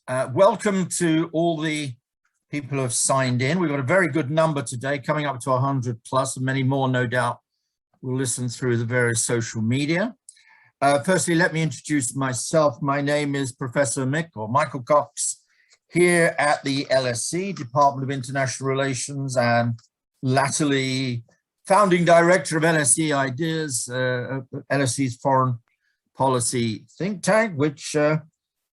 Welcome to all the people who have signed in. We've got a very good number today, coming up to 100 plus, and many more, no doubt, will listen through the various social media. Firstly, let me introduce myself. My name is Professor Michael Cox, here at the LSE, Department of International Relations, and latterly founding director of LSE IDEAS, LSE's foreign policy think tank, which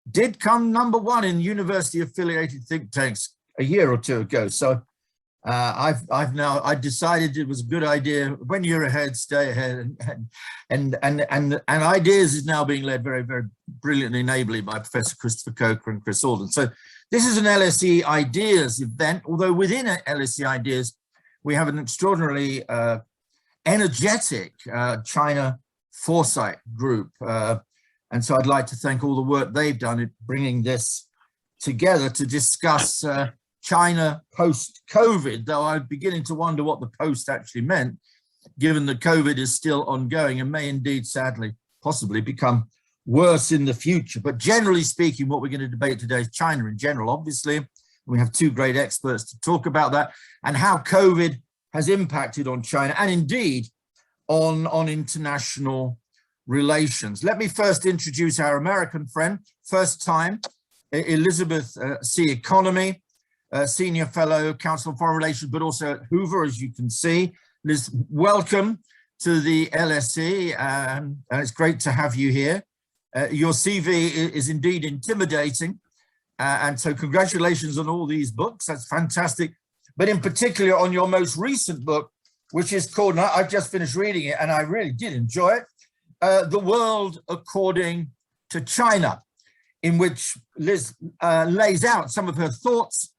did come #1 in university affiliated think tanks a year or two ago. So I decided it was a good idea. When you're ahead, stay ahead, and IDEAS is now being led very, very brilliantly and ably by Professor Christopher Coker and Chris Alden. So this is an LSE IDEAS event, although within LSE IDEAS, we have an extraordinarily energetic China Foresight group. And so I'd like to thank all the work they've done in bringing this together to discuss China post-COVID, though I'm beginning to wonder what the post actually meant, given that COVID is still ongoing and may indeed, sadly, possibly become worse in the future. But generally speaking, what we're going to debate today is China in general, obviously. We have two great experts to talk about that and how COVID has impacted on China and indeed on international relations. Let me first introduce our American friend, first time, Elizabeth C. Economy, Senior Fellow, Council on Foreign Relations, but also at Hoover, as you can see. Liz, welcome to the LSE, and it's great to have you here. Your CV is indeed intimidating, and so congratulations on all these books. That's fantastic. But in particular on your most recent book, which is called, and I've just finished reading it, and I really did enjoy it, The World According to China, in which Liz lays out some of her thoughts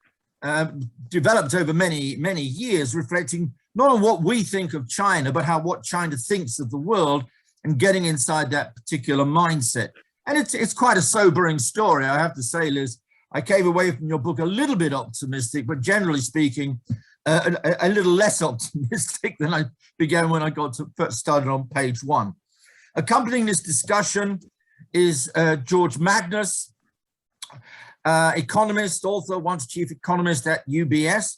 developed over many, many years, reflecting not on what we think of China, but what China thinks of the world and getting inside that particular mindset. And it's quite a sobering story, I have to say, Liz. I came away from your book a little bit optimistic, but generally speaking, a little less optimistic than I began when I first started on page 1. Accompanying this discussion is George Magnus, economist, author, once chief economist at UBS.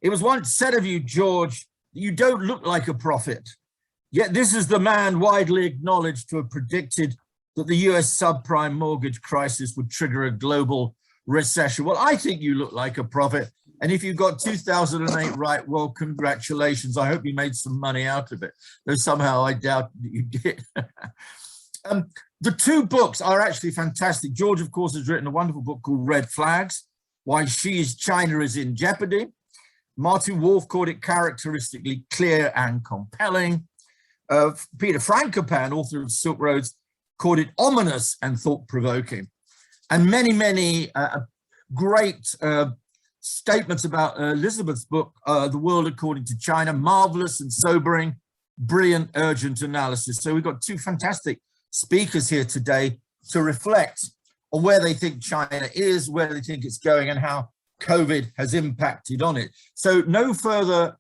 It was once said of you, George, you don't look like a prophet. Yet this is the man widely acknowledged to have predicted that the US subprime mortgage crisis would trigger a global recession. Well, I think you look like a prophet. And if you got 2008 right, well, congratulations. I hope you made some money out of it, though somehow I doubt that you did. The two books are actually fantastic. George, of course, has written a wonderful book called Red Flags, Why China is in Jeopardy. Martin Wolf called it characteristically clear and compelling. Peter Frankopan, author of Silk Roads, called it ominous and thought-provoking. And many, many great statements about Elizabeth's book, The World According to China, marvelous and sobering, brilliant, urgent analysis. So we've got two fantastic speakers here today to reflect on where they think China is, where they think it's going, and how COVID has impacted on it. So no further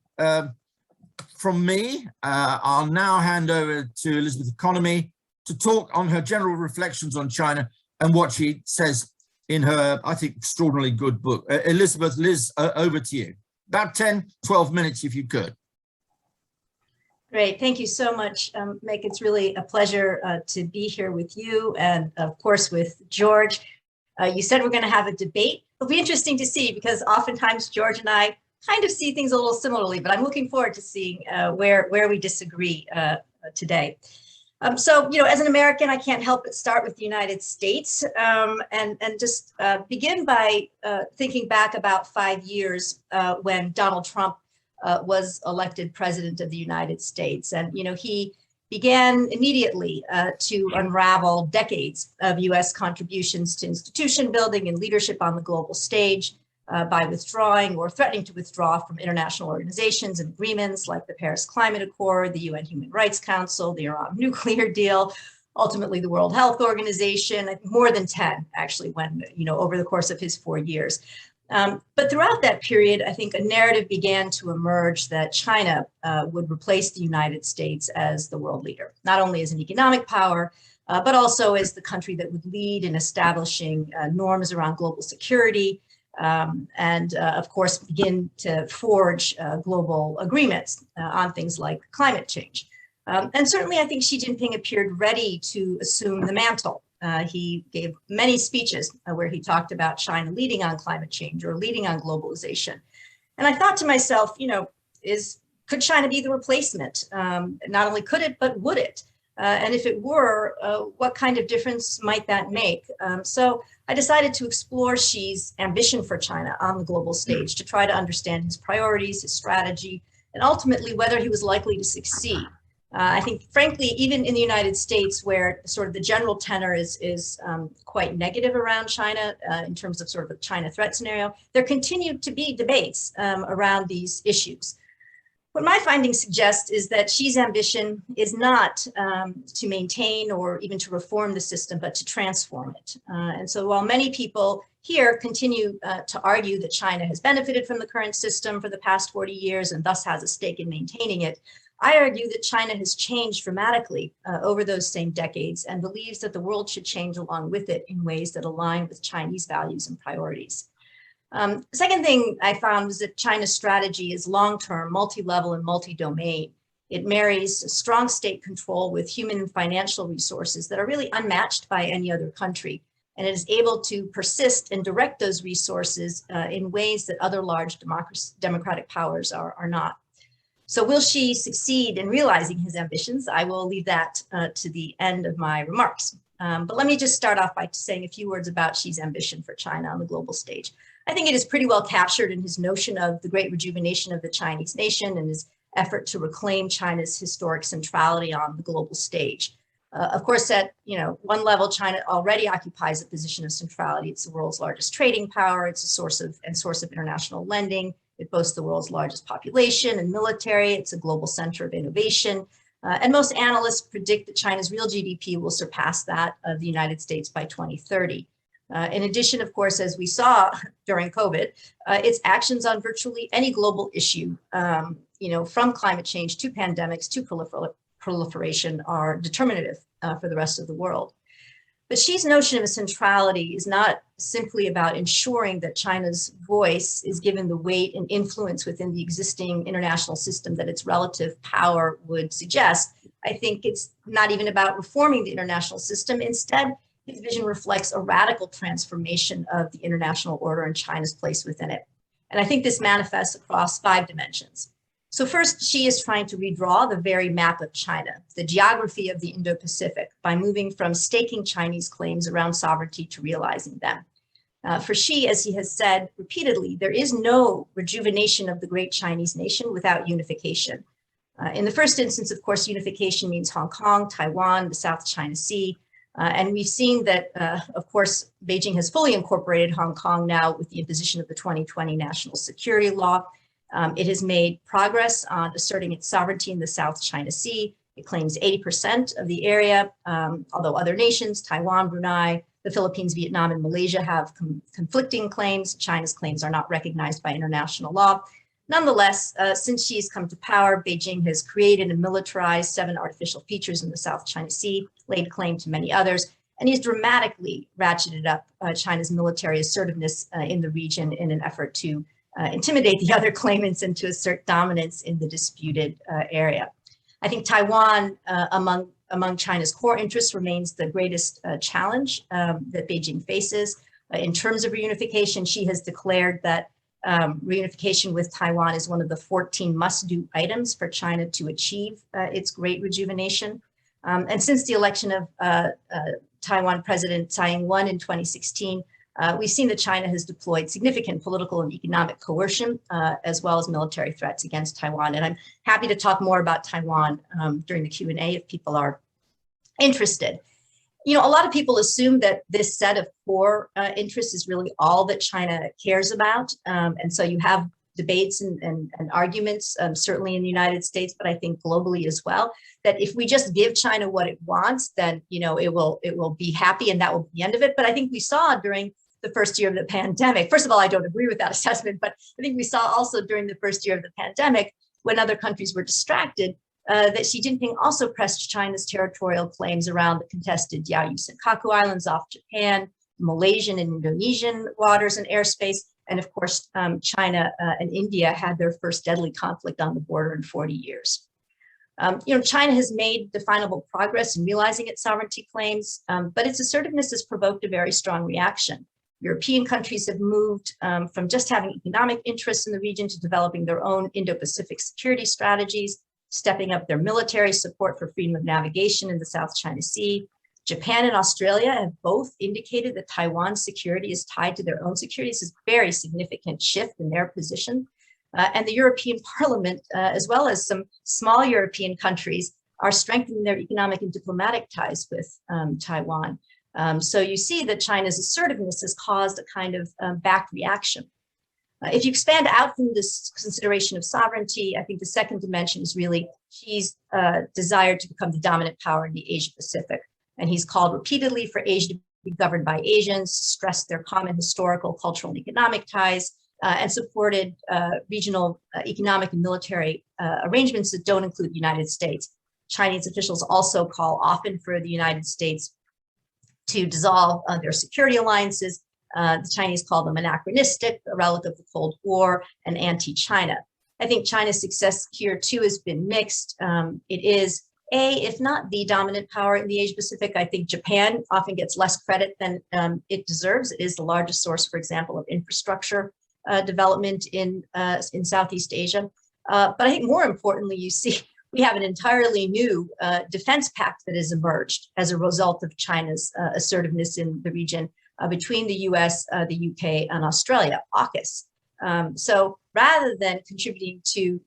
from me. I'll now hand over to Elizabeth Economy to talk on her general reflections on China and what she says in her, I think, extraordinarily good book. Elizabeth, Liz, over to you. About 10, 12 minutes, if you could. Great, thank you so much, Mick. It's really a pleasure to be here with you and, of course, with George. You said we're going to have a debate. It'll be interesting to see because oftentimes George and I kind of see things a little similarly, but I'm looking forward to seeing where we disagree today. So, you know, as an American, I can't help but start with the United States and just begin by thinking back about 5 years when Donald Trump was elected president of the United States. And, you know, he began immediately to unravel decades of US contributions to institution building and leadership on the global stage by withdrawing or threatening to withdraw from international organizations and agreements like the Paris Climate Accord, the UN Human Rights Council, the Iran nuclear deal, ultimately the World Health Organization, I think more than 10 actually when, you know, over the course of his 4 years. But throughout that period, I think a narrative began to emerge that China would replace the United States as the world leader, not only as an economic power, but also as the country that would lead in establishing norms around global security, and of course, begin to forge global agreements on things like climate change. And certainly, I think Xi Jinping appeared ready to assume the mantle. He gave many speeches where he talked about China leading on climate change or leading on globalization. And I thought to myself, could China be the replacement? Not only could it, but would it? And if it were, what kind of difference might that make? So I decided to explore Xi's ambition for China on the global stage to try to understand his priorities, his strategy, and ultimately whether he was likely to succeed. I think, frankly, even in the United States, where sort of the general tenor is quite negative around China in terms of sort of the China threat scenario, there continue to be debates around these issues. What my findings suggest is that Xi's ambition is not to maintain or even to reform the system, but to transform it. And so while many people here continue to argue that China has benefited from the current system for the past 40 years and thus has a stake in maintaining it, I argue that China has changed dramatically over those same decades and believes that the world should change along with it in ways that align with Chinese values and priorities. The second thing I found was that China's strategy is long-term, multi-level, and multi-domain. It marries strong state control with human and financial resources that are really unmatched by any other country. And it is able to persist and direct those resources in ways that other large democratic powers are not. So will Xi succeed in realizing his ambitions? I will leave that to the end of my remarks. But let me just start off by saying a few words about Xi's ambition for China on the global stage. I think it is pretty well captured in his notion of the great rejuvenation of the Chinese nation and his effort to reclaim China's historic centrality on the global stage. Of course, at one level, China already occupies a position of centrality. It's the world's largest trading power. It's a source of international lending. It boasts the world's largest population and military. It's a global center of innovation. And most analysts predict that China's real GDP will surpass that of the United States by 2030. In addition, of course, as we saw during COVID, its actions on virtually any global issue, from climate change to pandemics to proliferation are determinative for the rest of the world. But Xi's notion of centrality is not simply about ensuring that China's voice is given the weight and influence within the existing international system that its relative power would suggest. I think it's not even about reforming the international system. Instead, his vision reflects a radical transformation of the international order and China's place within it. And I think this manifests across 5 dimensions. So first, Xi is trying to redraw the very map of China, the geography of the Indo-Pacific, by moving from staking Chinese claims around sovereignty to realizing them. For Xi, as he has said repeatedly, there is no rejuvenation of the great Chinese nation without unification. In the first instance, of course, unification means Hong Kong, Taiwan, the South China Sea. And we've seen that, of course, Beijing has fully incorporated Hong Kong now with the imposition of the 2020 National Security Law. It has made progress on asserting its sovereignty in the South China Sea. It claims 80% of the area, although other nations, Taiwan, Brunei, the Philippines, Vietnam, and Malaysia have conflicting claims. China's claims are not recognized by international law. Nonetheless, since Xi has come to power, Beijing has created and militarized 7 artificial features in the South China Sea, laid claim to many others, and he's dramatically ratcheted up China's military assertiveness in the region in an effort to intimidate the other claimants and to assert dominance in the disputed area. I think Taiwan, among China's core interests, remains the greatest challenge that Beijing faces. In terms of reunification, Xi has declared that reunification with Taiwan is one of the 14 must-do items for China to achieve its great rejuvenation. And since the election of Taiwan President Tsai Ing-wen in 2016, we've seen that China has deployed significant political and economic coercion, as well as military threats against Taiwan. And I'm happy to talk more about Taiwan during the Q&A if people are interested. A lot of people assume that this set of core interests is really all that China cares about. And so you have debates and arguments, certainly in the United States, but I think globally as well, that if we just give China what it wants, then it will be happy and that will be the end of it. But I think we saw during the first year of the pandemic, first of all, I don't agree with that assessment, but I think we saw also during the first year of the pandemic, when other countries were distracted, that Xi Jinping also pressed China's territorial claims around the contested Diaoyu Senkaku Islands off Japan, Malaysian and Indonesian waters and airspace, and of course, China and India had their first deadly conflict on the border in 40 years. China has made definable progress in realizing its sovereignty claims, but its assertiveness has provoked a very strong reaction. European countries have moved from just having economic interests in the region to developing their own Indo-Pacific security strategies, stepping up their military support for freedom of navigation in the South China Sea. Japan and Australia have both indicated that Taiwan's security is tied to their own security. This is a very significant shift in their position. And the European Parliament, as well as some small European countries, are strengthening their economic and diplomatic ties with Taiwan. So you see that China's assertiveness has caused a kind of back reaction. If you expand out from this consideration of sovereignty, I think the second dimension is really Xi's desire to become the dominant power in the Asia Pacific. And he's called repeatedly for Asia to be governed by Asians, stressed their common historical, cultural, and economic ties, and supported regional economic and military arrangements that don't include the United States. Chinese officials also call often for the United States to dissolve their security alliances. The Chinese call them anachronistic, a relic of the Cold War, and anti-China. I think China's success here too has been mixed. It is if not the dominant power in the Asia Pacific. I think Japan often gets less credit than it deserves. It is the largest source, for example, of infrastructure development in Southeast Asia. But I think more importantly, you see we have an entirely new defense pact that has emerged as a result of China's assertiveness in the region between the US, the UK, and Australia, AUKUS. So rather than contributing to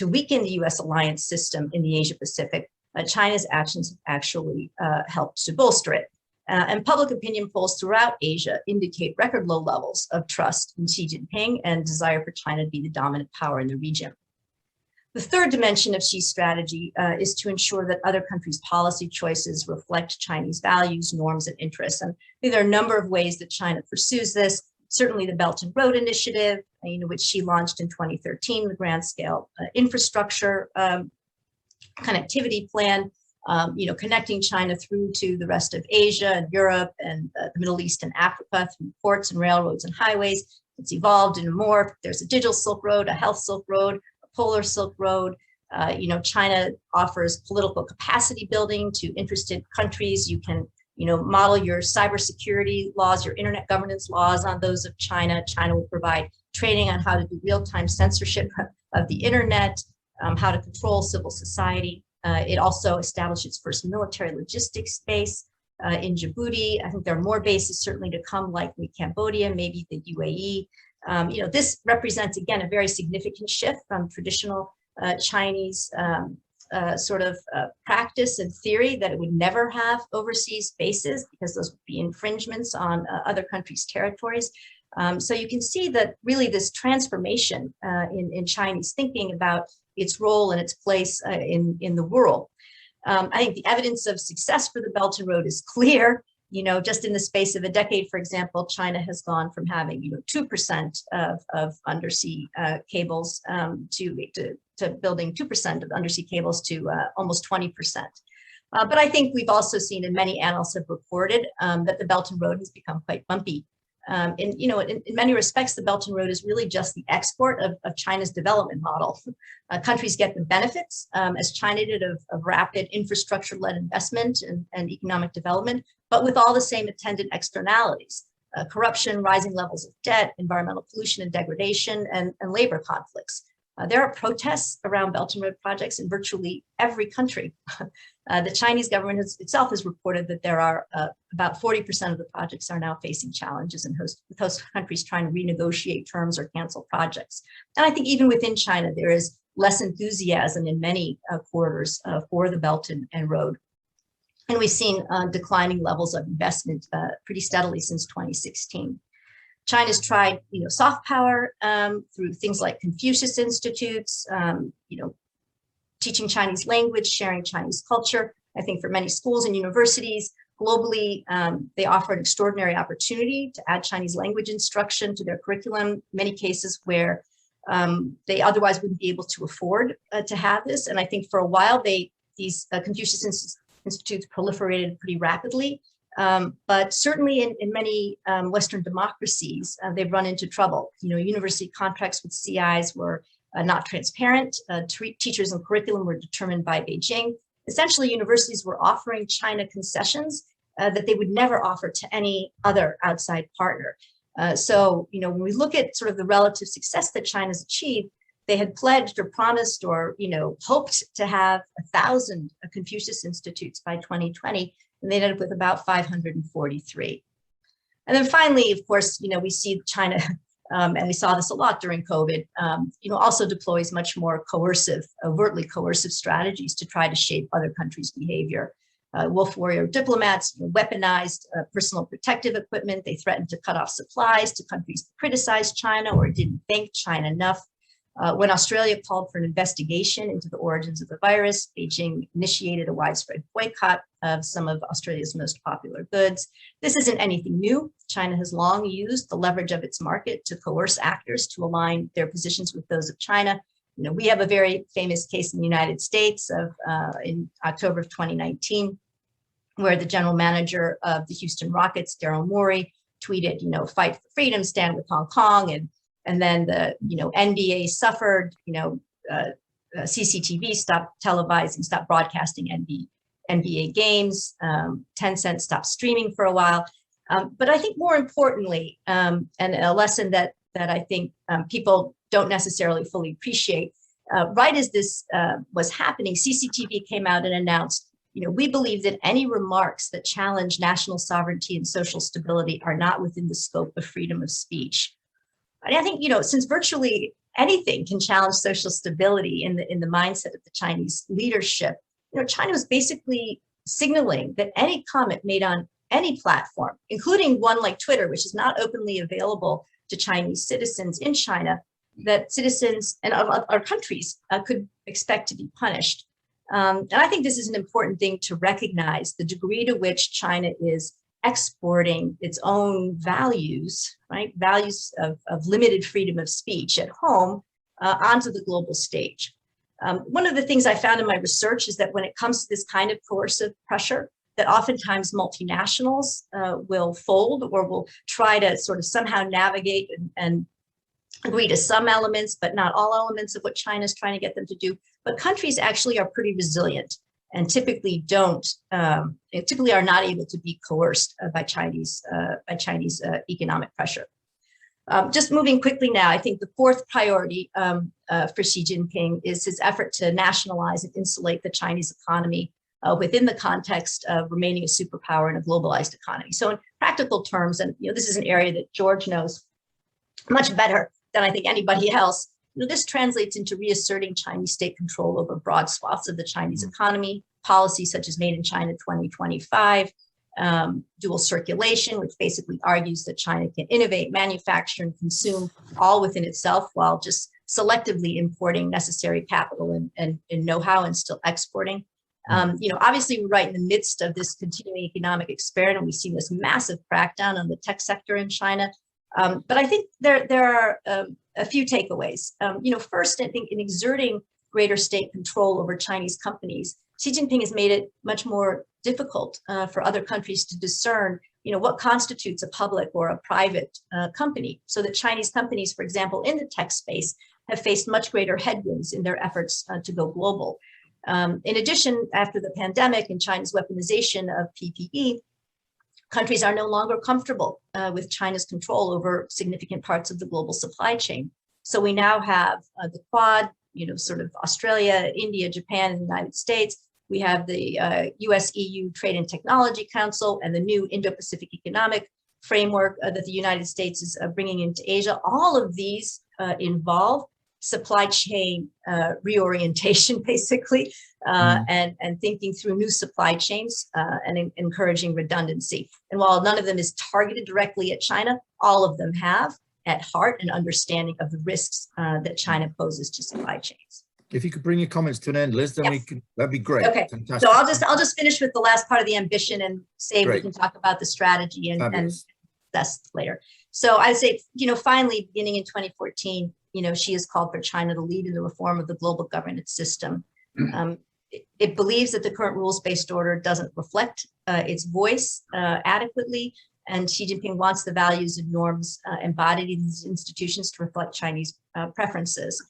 weaken the US alliance system in the Asia Pacific, China's actions have actually helped to bolster it. And public opinion polls throughout Asia indicate record low levels of trust in Xi Jinping and desire for China to be the dominant power in the region. The third dimension of Xi's strategy is to ensure that other countries' policy choices reflect Chinese values, norms, and interests. And I think there are a number of ways that China pursues this. Certainly the Belt and Road Initiative, which Xi launched in 2013, the grand scale infrastructure connectivity plan, connecting China through to the rest of Asia and Europe and the Middle East and Africa through ports and railroads and highways. It's evolved and morphed. There's a digital Silk Road, a health Silk Road, Polar Silk Road. China offers political capacity building to interested countries. You can, model your cybersecurity laws, your internet governance laws on those of China. China will provide training on how to do real-time censorship of the internet, how to control civil society. It also established its first military logistics base in Djibouti. I think there are more bases certainly to come, likely Cambodia, maybe the UAE. This represents, again, a very significant shift from traditional Chinese practice and theory that it would never have overseas bases because those would be infringements on other countries' territories. So you can see that really this transformation in Chinese thinking about its role and its place in the world. I think the evidence of success for the Belt and Road is clear. Just in the space of a decade, for example, China has gone from having 2% of undersea cables to building 2% of undersea cables to almost 20%. But I think we've also seen, and many analysts have reported, that the Belt and Road has become quite bumpy. In many respects, the Belt and Road is really just the export of China's development model. Countries get the benefits, as China did, of rapid infrastructure-led investment and economic development, but with all the same attendant externalities: corruption, rising levels of debt, environmental pollution and degradation, and labor conflicts. There are protests around Belt and Road projects in virtually every country. The Chinese government itself has reported that there are about 40% of the projects are now facing challenges, and with host countries trying to renegotiate terms or cancel projects. And I think even within China, there is less enthusiasm in many quarters for the Belt and Road. And we've seen declining levels of investment pretty steadily since 2016. China's tried, soft power through things like Confucius Institutes, teaching Chinese language, sharing Chinese culture. I think for many schools and universities globally, they offer an extraordinary opportunity to add Chinese language instruction to their curriculum. Many cases where They otherwise wouldn't be able to afford to have this. And I think for a while, these Confucius Institutes proliferated pretty rapidly. But certainly in many Western democracies, they've run into trouble. University contracts with CIs were not transparent. Teachers and curriculum were determined by Beijing. Essentially, universities were offering China concessions that they would never offer to any other outside partner. So, when we look at sort of the relative success that China's achieved, they had pledged or promised or, hoped to have 1,000 Confucius Institutes by 2020, and they ended up with about 543. And then finally, of course, we see China, and we saw this a lot during COVID, also deploys much more coercive, overtly coercive strategies to try to shape other countries' behavior. Wolf warrior diplomats weaponized personal protective equipment. They threatened to cut off supplies to countries that criticized China or didn't thank China enough. When Australia called for an investigation into the origins of the virus, Beijing initiated a widespread boycott of some of Australia's most popular goods. This isn't anything new. China has long used the leverage of its market to coerce actors to align their positions with those of China. We have a very famous case in the United States in October of 2019, where the general manager of the Houston Rockets, Daryl Morey, tweeted, fight for freedom, stand with Hong Kong. And then the, NBA suffered, CCTV stopped televising, stopped broadcasting NBA games. Tencent stopped streaming for a while. But I think more importantly, and a lesson that I think people don't necessarily fully appreciate, right as this was happening, CCTV came out and announced, we believe that any remarks that challenge national sovereignty and social stability are not within the scope of freedom of speech. And I think, since virtually anything can challenge social stability in the mindset of the Chinese leadership, China was basically signaling that any comment made on any platform, including one like Twitter, which is not openly available to Chinese citizens in China, that citizens and other countries could expect to be punished. And I think this is an important thing to recognize, the degree to which China is exporting its own values, right? Values of limited freedom of speech at home onto the global stage. One of the things I found in my research is that when it comes to this kind of coercive pressure, that oftentimes multinationals will fold or will try to sort of somehow navigate and agree to some elements, but not all elements of what China is trying to get them to do. But countries actually are pretty resilient and typically typically are not able to be coerced by Chinese economic pressure. Just moving quickly now, I think the fourth priority for Xi Jinping is his effort to nationalize and insulate the Chinese economy within the context of remaining a superpower in a globalized economy. So in practical terms, and this is an area that George knows much better than I think anybody else, this translates into reasserting Chinese state control over broad swaths of the Chinese economy, policies such as Made in China 2025, dual circulation, which basically argues that China can innovate, manufacture, and consume all within itself while just selectively importing necessary capital and know-how and still exporting. Obviously, we're right in the midst of this continuing economic experiment. We've seen this massive crackdown on the tech sector in China. But I think there are a few takeaways. First, I think in exerting greater state control over Chinese companies, Xi Jinping has made it much more difficult for other countries to discern, what constitutes a public or a private company. So that Chinese companies, for example, in the tech space, have faced much greater headwinds in their efforts to go global. In addition, after the pandemic and China's weaponization of PPE, countries are no longer comfortable with China's control over significant parts of the global supply chain. So we now have the Quad, sort of Australia, India, Japan, and the United States. We have the US-EU Trade and Technology Council and the new Indo-Pacific Economic Framework that the United States is bringing into Asia. All of these involve supply chain reorientation, basically, and thinking through new supply chains and encouraging redundancy. And while none of them is targeted directly at China, all of them have at heart an understanding of the risks that China poses to supply chains. If you could bring your comments to an end, Liz, then that'd be great. Okay. Fantastic. So I'll just finish with the last part of the ambition and say we can talk about the strategy and discuss later. So I'd say, finally, beginning in 2014, she has called for China to lead in the reform of the global governance system. It believes that the current rules-based order doesn't reflect its voice adequately, and Xi Jinping wants the values and norms embodied in these institutions to reflect Chinese preferences.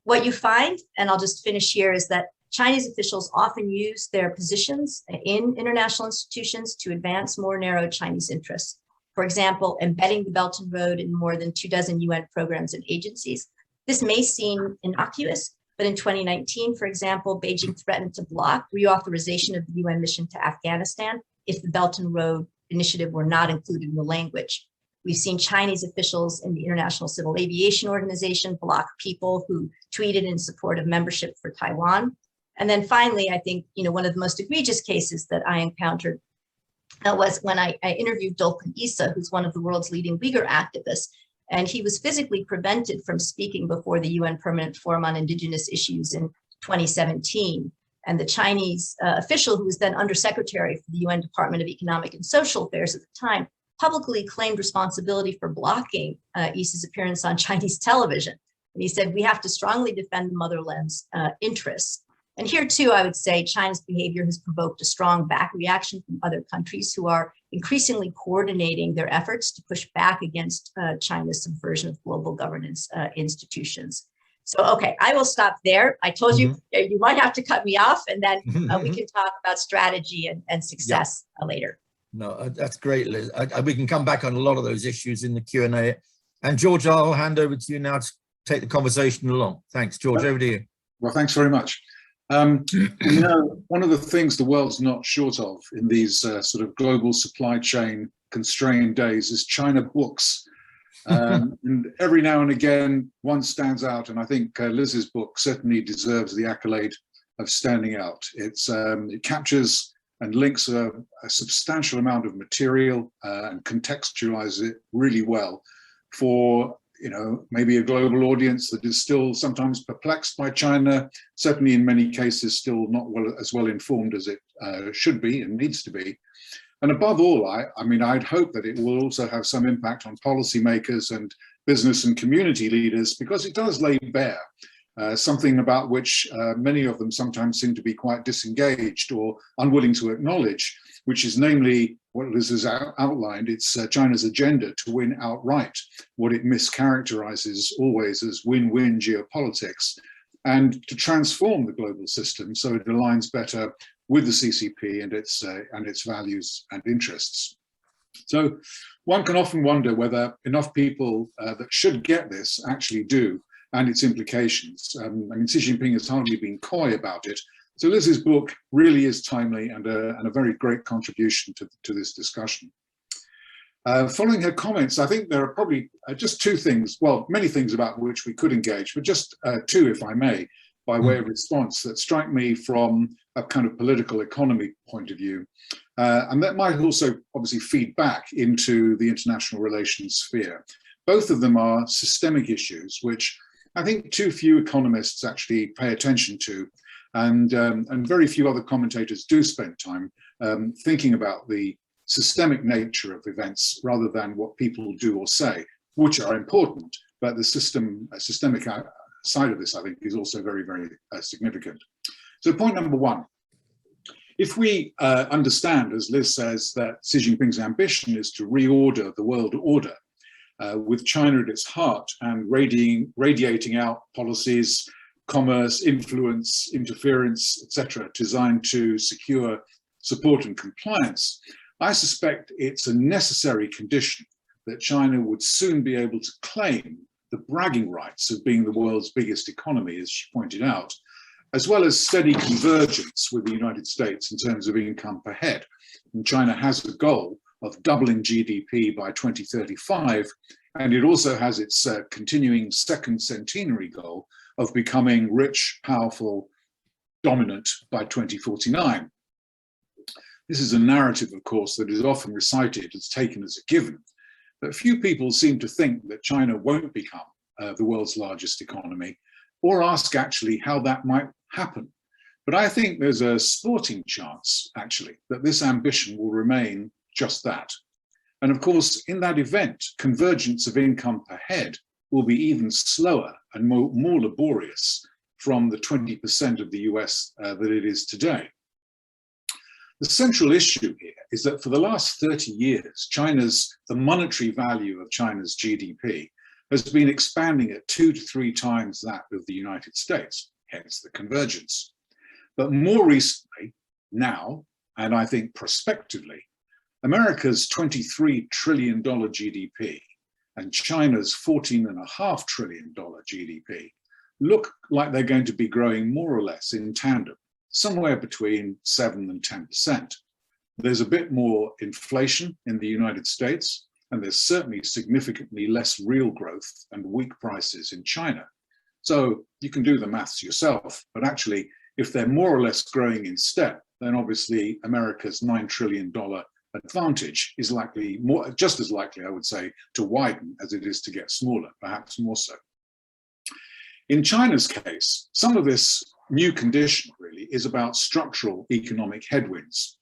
What you find, and I'll just finish here, is that Chinese officials often use their positions in international institutions to advance more narrow Chinese interests. For example, embedding the Belt and Road in more than 24 UN programs and agencies. This may seem innocuous, but in 2019, for example, Beijing threatened to block reauthorization of the UN mission to Afghanistan if the Belt and Road initiative were not included in the language. We've seen Chinese officials in the International Civil Aviation Organization block people who tweeted in support of membership for Taiwan. And then finally, I think, one of the most egregious cases that I encountered was when I interviewed Dolkun Issa, who's one of the world's leading Uyghur activists, and he was physically prevented from speaking before the UN Permanent Forum on Indigenous Issues in 2017. And the Chinese official, who was then Undersecretary for the UN Department of Economic and Social Affairs at the time, publicly claimed responsibility for blocking Issa's appearance on Chinese television. And he said, we have to strongly defend the motherland's interests. And here too, I would say China's behavior has provoked a strong back reaction from other countries who are increasingly coordinating their efforts to push back against China's subversion of global governance institutions. So, okay, I will stop there. I told you, you might have to cut me off, and then we can talk about strategy and success later. No, that's great, Liz. We can come back on a lot of those issues in the Q&A. And George, I'll hand over to you now to take the conversation along. Thanks, George, over to you. Well, thanks very much. One of the things the world's not short of in these sort of global supply chain constrained days is China books. And every now and again, one stands out, and I think Liz's book certainly deserves the accolade of standing out. It captures and links a substantial amount of material and contextualizes it really well for maybe a global audience that is still sometimes perplexed by China, certainly in many cases still not as well informed as it should be and needs to be. And above all, I'd hope that it will also have some impact on policymakers and business and community leaders, because it does lay bare something about which many of them sometimes seem to be quite disengaged or unwilling to acknowledge, which is namely what Liz has outlined. It's China's agenda to win outright, what it mischaracterizes always as win-win geopolitics, and to transform the global system so it aligns better with the CCP and its values and interests. So one can often wonder whether enough people that should get this actually do, and its implications. Xi Jinping has hardly been coy about it. So Liz's book really is timely and a very great contribution to this discussion. Following her comments, I think there are probably just two things, well, many things about which we could engage, but just two, if I may, by way of response that strike me from a kind of political economy point of view. And that might also obviously feed back into the international relations sphere. Both of them are systemic issues, which I think too few economists actually pay attention to. And very few other commentators do spend time thinking about the systemic nature of events rather than what people do or say, which are important, but the systemic side of this, I think, is also very, very significant. So point number one, if we understand, as Liz says, that Xi Jinping's ambition is to reorder the world order with China at its heart and radiating out policies, commerce, influence, interference, etc., designed to secure support and compliance, I suspect it's a necessary condition that China would soon be able to claim the bragging rights of being the world's biggest economy, as she pointed out, as well as steady convergence with the United States in terms of income per head. And China has a goal of doubling GDP by 2035, and it also has its continuing second centenary goal of becoming rich, powerful, dominant by 2049. This is a narrative, of course, that is often recited as taken as a given, but few people seem to think that China won't become the world's largest economy, or ask actually how that might happen. But I think there's a sporting chance, actually, that this ambition will remain just that. And of course, in that event, convergence of income per head will be even slower and more laborious from the 20% of the US that it is today. The central issue here is that for the last 30 years, the monetary value of China's GDP has been expanding at 2 to 3 times that of the United States, hence the convergence. But more recently, now, and I think prospectively, America's $23 trillion GDP and China's $14.5 trillion GDP look like they're going to be growing more or less in tandem, somewhere between 7 and 10%. There's a bit more inflation in the United States, and there's certainly significantly less real growth and weak prices in China. So you can do the maths yourself, but actually, if they're more or less growing in step, then obviously America's $9 trillion advantage is just as likely, I would say, to widen as it is to get smaller, perhaps more so. In China's case, some of this new condition really is about structural economic headwinds,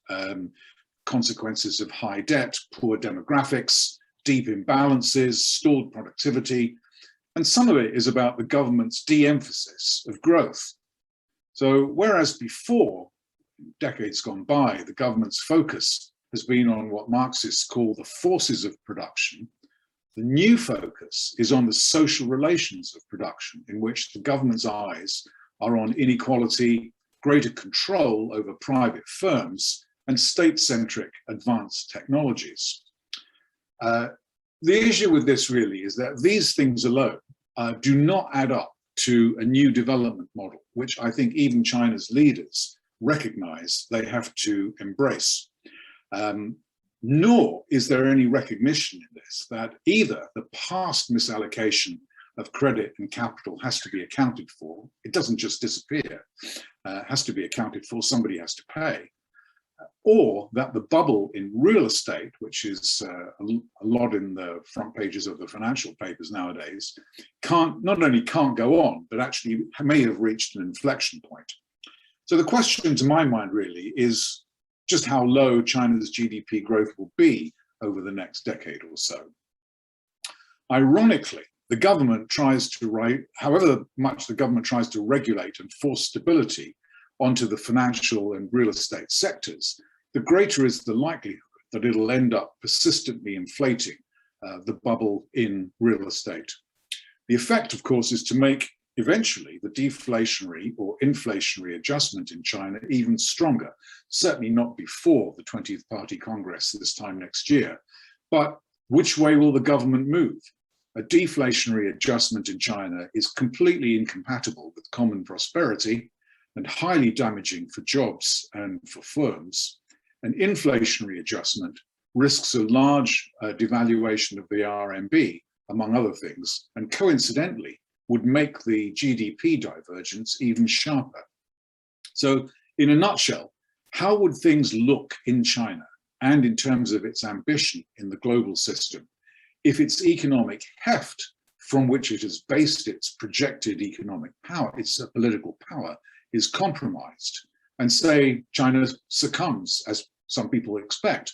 consequences of high debt, poor demographics, deep imbalances, stalled productivity, and some of it is about the government's de-emphasis of growth. So whereas before, decades gone by, the government's focus has been on what Marxists call the forces of production, the new focus is on the social relations of production, in which the government's eyes are on inequality, greater control over private firms, and state-centric advanced technologies. The issue with this really is that these things alone do not add up to a new development model, which I think even China's leaders recognize they have to embrace. Nor is there any recognition in this that either the past misallocation of credit and capital has to be accounted for, it doesn't just disappear, has to be accounted for, somebody has to pay, or that the bubble in real estate, which is a lot in the front pages of the financial papers nowadays, not only can't go on, but actually may have reached an inflection point. So the question to my mind really is just how low China's GDP growth will be over the next decade or so. Ironically, the government tries to however much the government tries to regulate and force stability onto the financial and real estate sectors, the greater is the likelihood that it'll end up persistently inflating the bubble in real estate. The effect, of course, is to make eventually the deflationary or inflationary adjustment in China even stronger, certainly not before the 20th Party Congress this time next year. But which way will the government move? A deflationary adjustment in China is completely incompatible with common prosperity and highly damaging for jobs and for firms. An inflationary adjustment risks a large devaluation of the RMB, among other things, and coincidentally would make the GDP divergence even sharper. So in a nutshell, how would things look in China and in terms of its ambition in the global system if its economic heft, from which it has based its projected economic power, its political power, is compromised, and say China succumbs, as some people expect,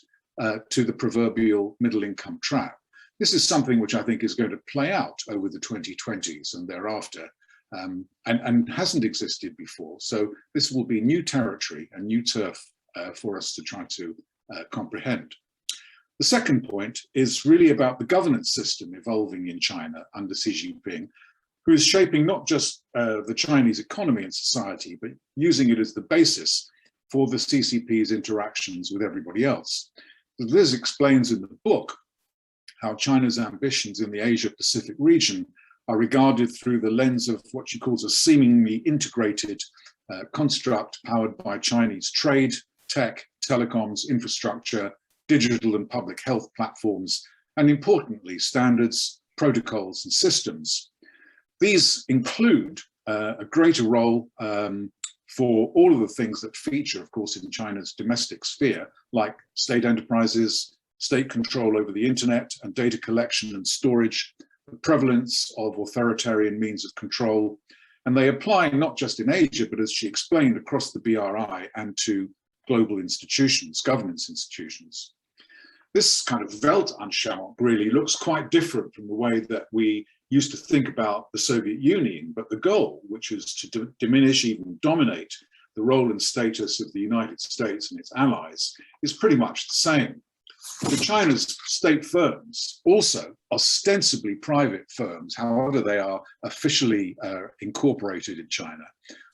to the proverbial middle-income trap? This is something which I think is going to play out over the 2020s and thereafter, and hasn't existed before. So this will be new territory and new turf for us to try to comprehend. The second point is really about the governance system evolving in China under Xi Jinping, who is shaping not just the Chinese economy and society, but using it as the basis for the CCP's interactions with everybody else. This explains in the book how China's ambitions in the Asia-Pacific region are regarded through the lens of what she calls a seemingly integrated construct powered by Chinese trade, tech, telecoms, infrastructure, digital and public health platforms, and importantly, standards, protocols, and systems. These include a greater role for all of the things that feature, of course, in China's domestic sphere, like state enterprises, state control over the internet and data collection and storage, the prevalence of authoritarian means of control, and they apply not just in Asia, but as she explained, across the BRI and to global institutions, governance institutions. this kind of Weltanschauung really looks quite different from the way that we used to think about the Soviet Union, but the goal, which is to diminish, even dominate the role and status of the United States and its allies, is pretty much the same. But China's state firms, also ostensibly private firms, however they are officially incorporated in China,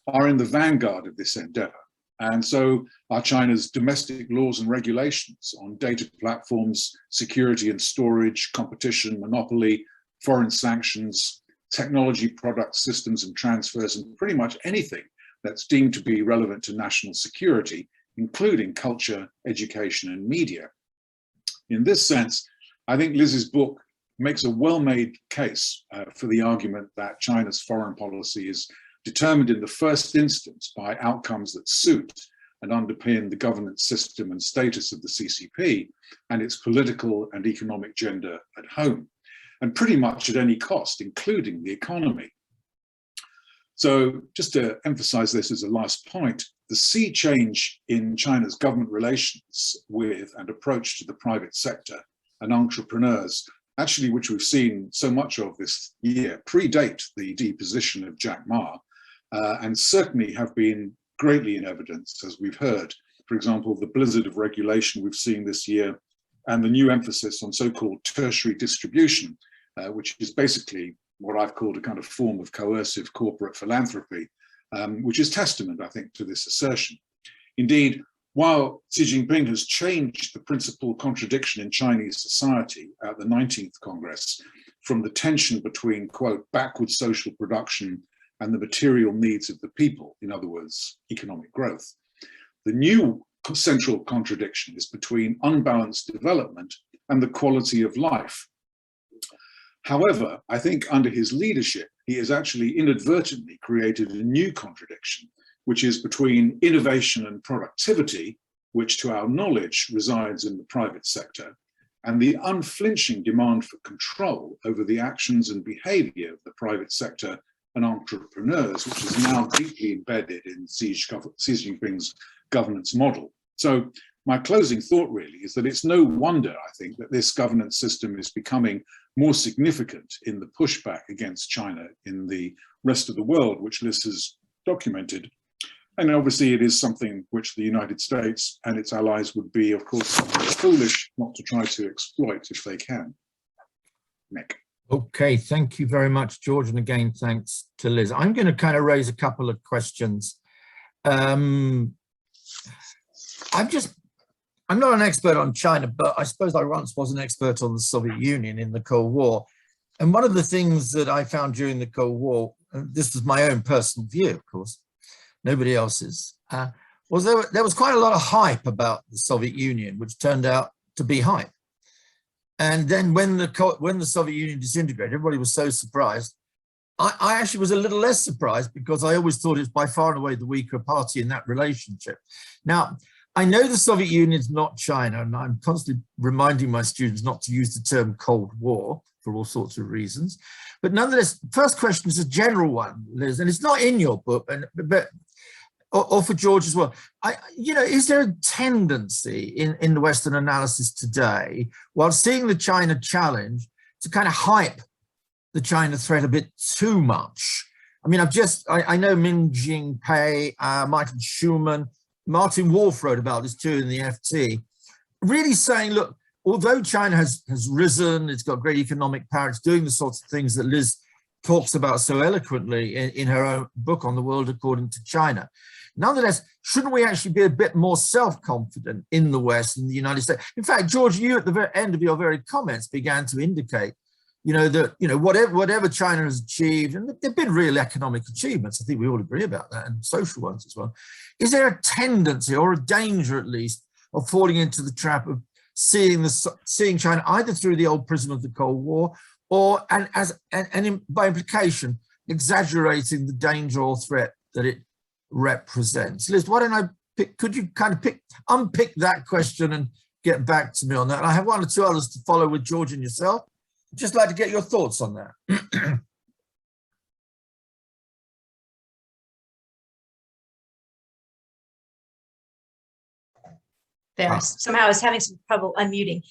are in the vanguard of this endeavor. And so are China's domestic laws and regulations on data platforms, security and storage, competition, monopoly, foreign sanctions, technology products, systems and transfers, and pretty much anything that's deemed to be relevant to national security, including culture, education, and media. In this sense, I think Liz's book makes a well-made case for the argument that China's foreign policy is determined in the first instance by outcomes that suit and underpin the governance system and status of the CCP and its political and economic agenda at home, and pretty much at any cost, including the economy. So just to emphasize this as a last point, the sea change in China's government relations with and approach to the private sector and entrepreneurs, actually, which we've seen so much of this year, predate the deposition of Jack Ma, and certainly have been greatly in evidence, as we've heard. For example, the blizzard of regulation we've seen this year and the new emphasis on so-called tertiary distribution, which is basically what I've called a kind of form of coercive corporate philanthropy, which is testament, I think, to this assertion. Indeed, while Xi Jinping has changed the principal contradiction in Chinese society at the 19th Congress from the tension between, quote, backward social production and the material needs of the people, in other words, economic growth, the new central contradiction is between unbalanced development and the quality of life. However, I think under his leadership, he has actually inadvertently created a new contradiction, which is between innovation and productivity, which to our knowledge resides in the private sector, and the unflinching demand for control over the actions and behavior of the private sector and entrepreneurs, which is now deeply embedded in Xi Jinping's governance model. So my closing thought really is that it's no wonder, I think, that this governance system is becoming more significant in the pushback against China in the rest of the world, which Liz has documented. And obviously it is something which the United States and its allies would be, of course, foolish not to try to exploit if they can. Nick. Okay, thank you very much, George. And again, thanks to Liz. I'm going to kind of raise a couple of questions. I'm not an expert on China, but I suppose I once was an expert on the Soviet Union in the Cold War. And one of the things that I found during the Cold War, and this was my own personal view, of course, nobody else's, was there was quite a lot of hype about the Soviet Union, which turned out to be hype. And then when the Soviet Union disintegrated, everybody was so surprised. I actually was a little less surprised because I always thought it was by far and away the weaker party in that relationship. Now, I know the Soviet Union is not China, and I'm constantly reminding my students not to use the term Cold War for all sorts of reasons. But nonetheless, the first question is a general one, Liz, and it's not in your book, or for George as well. Is there a tendency in the Western analysis today, while seeing the China challenge, to kind of hype the China threat a bit too much? I mean, I know Min Jingpei, Michael Schumann, Martin Wolf wrote about this too in the FT, really saying, look, although China has risen, it's got great economic power, it's doing the sorts of things that Liz talks about so eloquently in her own book on the world according to China. Nonetheless, shouldn't we actually be a bit more self-confident in the West, in the United States? In fact, George, you at the very end of your very comments began to indicate, that, whatever China has achieved, and there've been real economic achievements, I think we all agree about that, and social ones as well. Is there a tendency, or a danger at least, of falling into the trap of seeing China either through the old prism of the Cold War, or by implication, exaggerating the danger or threat that it represents? Liz, why don't could you kind of unpick that question and get back to me on that? And I have one or two others to follow with George and yourself. I'd just like to get your thoughts on that. There, somehow I was having some trouble unmuting.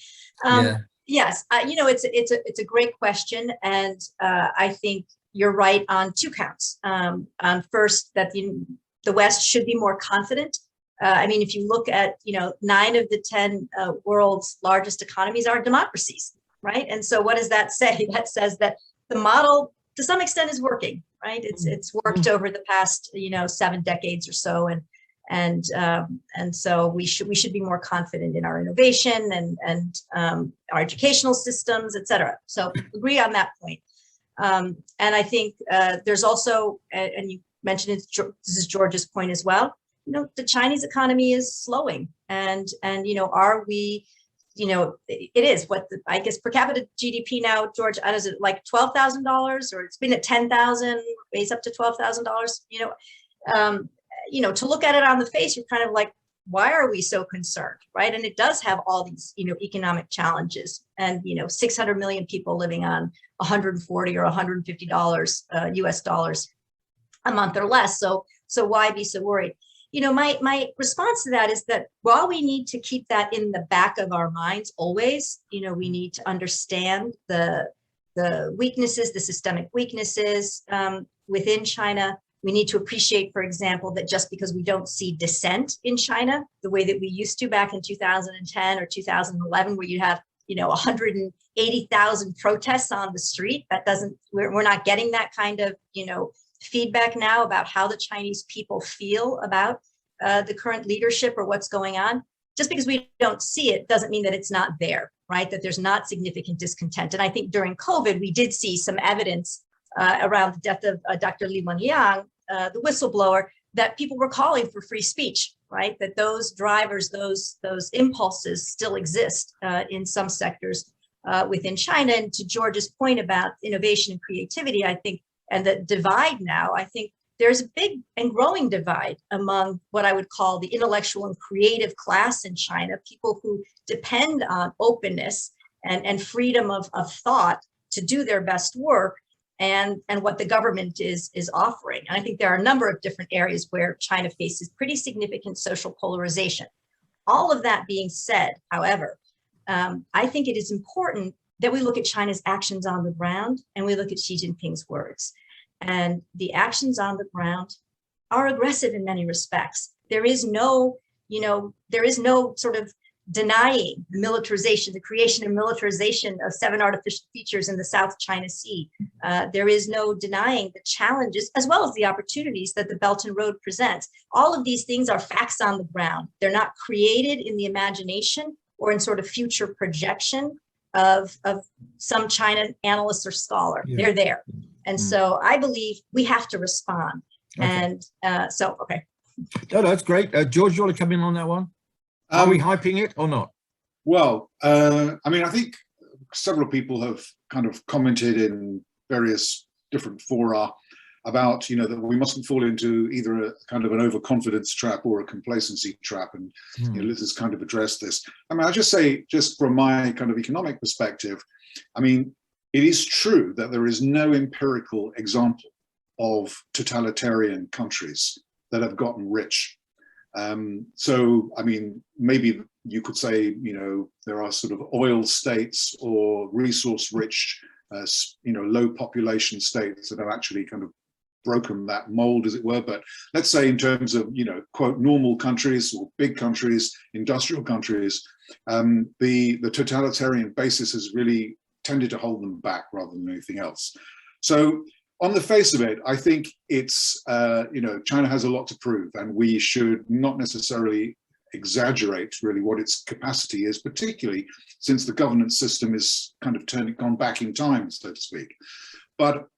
Yeah. Yes, it's a great question, and I think you're right on two counts. First, that the West should be more confident. I mean, if you look at 9 of the 10 world's largest economies are democracies, right? And so, what does that say? That says that the model, to some extent, is working, right? It's worked over the past 7 decades or so, and so we should be more confident in our innovation and our educational systems, et cetera. So agree on that point. And I think there's also, and you mentioned it, this is George's point as well, the Chinese economy is slowing, and are we, it is what I guess per capita GDP now, George, is it like $12,000, or it's been at 10,000, raised up to $12,000, to look at it on the face, you're kind of like, why are we so concerned, right? And it does have all these, economic challenges, and 600 million people living on $140 or $150 US dollars a month or less. So why be so worried? My response to that is that while we need to keep that in the back of our minds always, we need to understand the weaknesses, the systemic weaknesses within China. We need to appreciate, for example, that just because we don't see dissent in China the way that we used to back in 2010 or 2011, where you have 180,000 protests on the street, we're not getting that kind of feedback now about how the Chinese people feel about the current leadership or what's going on. Just because we don't see it doesn't mean that it's not there, right? That there's not significant discontent. And I think during COVID, we did see some evidence around the death of Dr. Li Wenliang, the whistleblower, that people were calling for free speech, right? That those drivers, those impulses still exist in some sectors within China. And to George's point about innovation and creativity, I think, and the divide now, I think there's a big and growing divide among what I would call the intellectual and creative class in China, people who depend on openness and freedom of thought to do their best work, and what the government is offering. And I think there are a number of different areas where China faces pretty significant social polarization. All of that being said, however, I think it is important that we look at China's actions on the ground and we look at Xi Jinping's words. And the actions on the ground are aggressive in many respects. There is no sort of denying the militarization, the creation and militarization of 7 artificial features in the South China Sea. There is no denying the challenges as well as the opportunities that the Belt and Road presents. All of these things are facts on the ground. They're not created in the imagination or in sort of future projection of some China analyst or scholar. Yeah. They're there. And so I believe we have to respond. Okay. And okay. No, that's great. George, you want to come in on that one? Are we hyping it or not? Well, I mean, I think several people have kind of commented in various different fora about, that we mustn't fall into either a kind of an overconfidence trap or a complacency trap. And Liz has kind of addressed this. I mean, I'll just say, just from my kind of economic perspective, I mean, it is true that there is no empirical example of totalitarian countries that have gotten rich. So, I mean, maybe you could say, there are sort of oil states or resource-rich, low population states that have actually kind of broken that mold, as it were. But let's say in terms of, quote, normal countries or big countries, industrial countries, the totalitarian basis has really tended to hold them back rather than anything else. So on the face of it, I think it's, China has a lot to prove, and we should not necessarily exaggerate really what its capacity is, particularly since the governance system is kind of gone back in time, so to speak. But